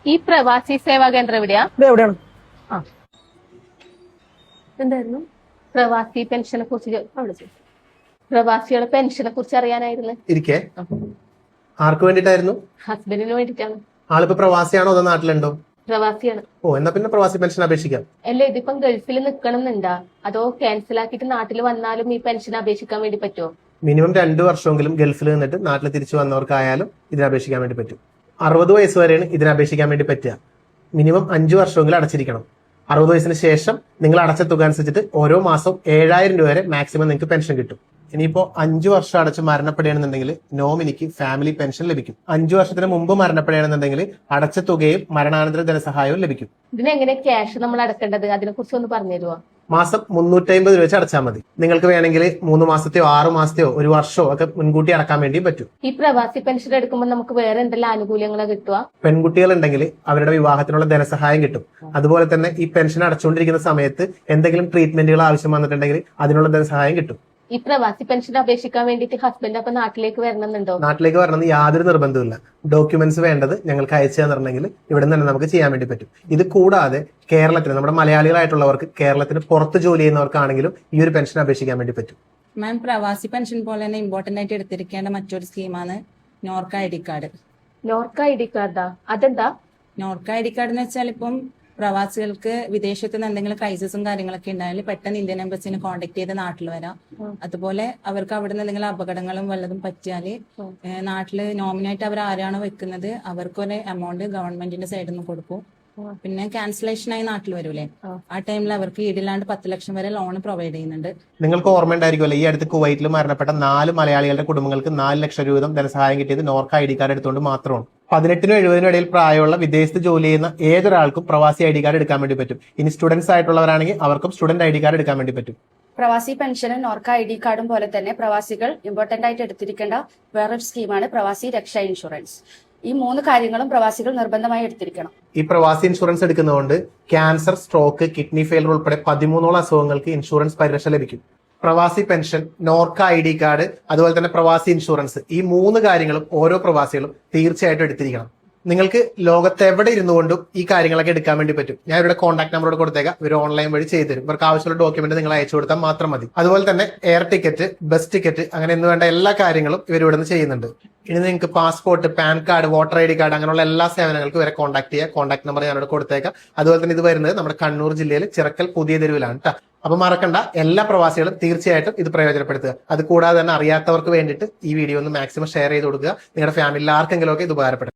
ഈ പ്രവാസി സേവാ കേന്ദ്രം എവിടെയാ? എവിടെയാണ്? ആ എന്തായിരുന്നു? പ്രവാസി പെൻഷനെ കുറിച്ച് അവിടെ ചോദിച്ചു. പ്രവാസികളുടെ പെൻഷനെ കുറിച്ച് അറിയാനായിരുന്നു. ഇരിക്കേ. ആർക്ക് വേണ്ടിട്ടായിരുന്നു? ഹസ്ബൻഡിന് വേണ്ടിട്ടാണ്. ആളിപ്പോ പ്രവാസിയാണോ അതോ നാട്ടിലുണ്ടോ? പ്രവാസിയാണ്. ഓ, എന്നാ പിന്നെ പ്രവാസി പെൻഷൻ അപേക്ഷിക്കാം. അല്ല, ഇതിപ്പം ഗൾഫിൽ നിക്കണം എന്നുണ്ടാ അതോ ക്യാൻസൽ ആക്കിയിട്ട് നാട്ടിൽ വന്നാലും ഈ പെൻഷൻ അപേക്ഷിക്കാൻ വേണ്ടി പറ്റുമോ? മിനിമം 2 വർഷമെങ്കിലും ഗൾഫിൽ നിന്നിട്ട് നാട്ടിൽ തിരിച്ചു വന്നവർക്കായാലും ഇതിന് അപേക്ഷിക്കാൻ വേണ്ടി പറ്റും. 60 വയസ്സ് വരെയാണ് ഇതിന് അപേക്ഷിക്കാൻ വേണ്ടി പറ്റുക. മിനിമം 5 വർഷമെങ്കിലും അടച്ചിരിക്കണം. 60 വയസ്സിന് ശേഷം നിങ്ങൾ അടച്ച തുക അനുസരിച്ചിട്ട് ഓരോ മാസം 7000 രൂപ വരെ മാക്സിമം നിങ്ങൾക്ക് പെൻഷൻ കിട്ടും. ഇനിയിപ്പോ 5 വർഷം അടച്ച് മരണപ്പെടുകയാണെന്നുണ്ടെങ്കിൽ നോമിനിക്ക് ഫാമിലി പെൻഷൻ ലഭിക്കും. 5 വർഷത്തിന് മുമ്പ് മരണപ്പെടുകയാണെന്നുണ്ടെങ്കിൽ അടച്ച തുകയും മരണാനന്തര ധനസഹായവും ലഭിക്കും. ഇതിനെങ്ങനെ ക്യാഷ് നമ്മൾ അടക്കേണ്ടത്, അതിനെ കുറിച്ച് ഒന്ന് പറഞ്ഞു തരുമോ? മാസം 350 രൂപ വെച്ച് അടച്ചാൽ മതി. നിങ്ങൾക്ക് വേണമെങ്കിൽ 3 മാസത്തെയോ 6 മാസത്തെയോ 1 വർഷമോ ഒക്കെ മുൻകൂട്ടി അടക്കാൻ വേണ്ടിയും പറ്റും. ഈ പ്രവാസി പെൻഷൻ എടുക്കുമ്പോൾ നമുക്ക് വേറെ എന്തെല്ലാം ആനുകൂല്യങ്ങളാ കിട്ടുക? പെൺകുട്ടികൾ ഉണ്ടെങ്കിൽ അവരുടെ വിവാഹത്തിനുള്ള ധനസഹായം കിട്ടും. അതുപോലെ തന്നെ ഈ പെൻഷൻ അടച്ചുകൊണ്ടിരിക്കുന്ന സമയത്ത് എന്തെങ്കിലും ട്രീറ്റ്മെന്റുകൾ ആവശ്യം വന്നിട്ടുണ്ടെങ്കിൽ അതിനുള്ള ധനസഹായം കിട്ടും. ഈ പ്രവാസി പെൻഷൻ അപേക്ഷിക്കാൻ വേണ്ടിയിട്ട് ഹസ്ബൻഡ് അപ്പൊ നാട്ടിലേക്ക് വരണമെന്നുണ്ടോ? നാട്ടിലേക്ക് വരണമെന്ന് യാതൊരു നിർബന്ധമില്ല. ഡോക്യുമെന്റ്സ് വേണ്ടത് ഞങ്ങൾക്ക് അയച്ചു തന്നിട്ടുണ്ടെങ്കിൽ ഇവിടെ നിന്ന് തന്നെ നമുക്ക് ചെയ്യാൻ വേണ്ടി പറ്റും. ഇത് കൂടാതെ കേരളത്തിന്, നമ്മുടെ മലയാളികളായിട്ടുള്ളവർക്ക് കേരളത്തിന് പുറത്ത് ജോലി ചെയ്യുന്നവർക്കാണെങ്കിലും ഈ ഒരു പെൻഷൻ അപേക്ഷിക്കാൻ വേണ്ടി പറ്റും. മാം, പ്രവാസി പെൻഷൻ പോലെ തന്നെ ഇമ്പോർട്ടന്റ് ആയിട്ട് എടുത്തിരിക്കേണ്ട മറ്റൊരു സ്കീമാണ് Norka ID card. Norka ID കാർഡാ? അതെന്താ? നോർക്ക ID കാർഡ് എന്ന് വെച്ചാൽ ഇപ്പം പ്രവാസികൾക്ക് വിദേശത്ത് നിന്ന് എന്തെങ്കിലും ക്രൈസിസും കാര്യങ്ങളൊക്കെ ഉണ്ടായാലും പെട്ടെന്ന് ഇന്ത്യൻ എംബസിനെ കോൺടാക്ട് ചെയ്ത് നാട്ടിൽ വരാം. അതുപോലെ അവർക്ക് അവിടെ നിന്ന് എന്തെങ്കിലും അപകടങ്ങളും വല്ലതും പറ്റിയാല് നാട്ടില് നോമിനായിട്ട് അവർ ആരാണോ വെക്കുന്നത് അവർക്കൊരു എമൗണ്ട് ഗവൺമെന്റിന്റെ സൈഡിൽ നിന്ന് കൊടുക്കും. പിന്നെ ക്യാൻസലേഷനായി നാട്ടിൽ വരൂലേ, ആ ടൈമിൽ അവർക്ക് ഈടില്ലാണ്ട് 10 ലക്ഷം വരെ ലോൺ പ്രൊവൈഡ് ചെയ്യുന്നുണ്ട്. നിങ്ങൾക്ക് ഓർമ്മയുണ്ടായിരിക്കുമല്ലോ, ഈ അടുത്ത് കുവൈറ്റിൽ മരണപ്പെട്ട 4 മലയാളികളുടെ കുടുംബങ്ങൾക്ക് 4 ലക്ഷം രൂപ വീതം ധനസഹായം കിട്ടിയത് നോർക്ക ID കാർഡ് എടുത്തുകൊണ്ട് മാത്രമാണ്. 18നും 70നും ഇടയിൽ പ്രായമുള്ള വിദേശത്ത് ജോലി ചെയ്യുന്ന ഏതൊരാൾക്കും പ്രവാസി ID കാർഡ് എടുക്കാൻ വേണ്ടി പറ്റും. ഇനി സ്റ്റുഡൻസ് ആയിട്ടുള്ളവരാണെങ്കിൽ അവർക്കും സ്റ്റുഡന്റ് ID കാർഡ് എടുക്കാൻ വേണ്ടി പറ്റും. പ്രവാസി പെൻഷനും നോർക്ക ID കാർഡും പോലെ തന്നെ പ്രവാസികൾ ഇമ്പോർട്ടന്റ് ആയിട്ട് എടുത്തിരിക്കേണ്ട വേറൊരു സ്കീമാണ് പ്രവാസി രക്ഷാ ഇൻഷുറൻസ്. ഈ 3 കാര്യങ്ങളും പ്രവാസികൾ നിർബന്ധമായി എടുത്തിരിക്കണം. ഈ പ്രവാസി ഇൻഷുറൻസ് എടുക്കുന്നതുകൊണ്ട് ക്യാൻസർ, സ്ട്രോക്ക്, കിഡ്നി ഫെയിലർ ഉൾപ്പെടെ 13ഓളം അസുഖങ്ങൾക്ക് ഇൻഷുറൻസ് പരിരക്ഷ ലഭിക്കും. പ്രവാസി പെൻഷൻ, നോർക്ക ID കാർഡ്, അതുപോലെ തന്നെ പ്രവാസി ഇൻഷുറൻസ്, ഈ 3 കാര്യങ്ങളും ഓരോ പ്രവാസികളും തീർച്ചയായിട്ടും എടുത്തിരിക്കണം. നിങ്ങൾക്ക് ലോകത്ത് എവിടെ ഇരുന്നുകൊണ്ടും ഈ കാര്യങ്ങളൊക്കെ എടുക്കാൻ വേണ്ടി പറ്റും. ഞാൻ ഇവരുടെ കോൺടാക്ട് നമ്പറോട് കൊടുത്തേക്കാം. ഇവർ ഓൺലൈൻ വഴി ചെയ്തു തരും. ഇവർക്ക് ആവശ്യമുള്ള ഡോക്യുമെന്റ് നിങ്ങൾ അയച്ചു കൊടുത്താൽ മാത്രം മതി. അതുപോലെ തന്നെ എയർ ടിക്കറ്റ്, ബസ് ടിക്കറ്റ്, അങ്ങനെ എന്ന് വേണ്ട എല്ലാ കാര്യങ്ങളും ഇവർ ഇവിടെ നിന്ന് ചെയ്യുന്നുണ്ട്. ഇനി നിങ്ങൾക്ക് passport, pan card, voter ID card, അങ്ങനെയുള്ള എല്ലാ സേവനങ്ങൾക്കും ഇവരെ കോൺടാക്ട് ചെയ്യുക. കോൺടാക്ട് നമ്പർ ഞാനിവിടെ കൊടുത്തേക്കാം. അതുപോലെ തന്നെ ഇത് വരുന്നത് നമ്മുടെ കണ്ണൂർ ജില്ലയിൽ ചിറക്കൽ പുതിയ തെരുവിലാണ് കേട്ടോ. അപ്പൊ മറക്കണ്ട, എല്ലാ പ്രവാസികളും തീർച്ചയായിട്ടും ഇത് പ്രയോജനപ്പെടുത്തുക. അത് കൂടാതെ തന്നെ അറിയാത്തവർക്ക് വേണ്ടിയിട്ട് ഈ വീഡിയോ ഒന്ന് മാക്സിമം ഷെയർ ചെയ്ത് കൊടുക്കുക. നിങ്ങളുടെ ഫാമിലിയിൽ ആർക്കെങ്കിലും ഒക്കെ ഇത് ഉപകാരപ്പെടും.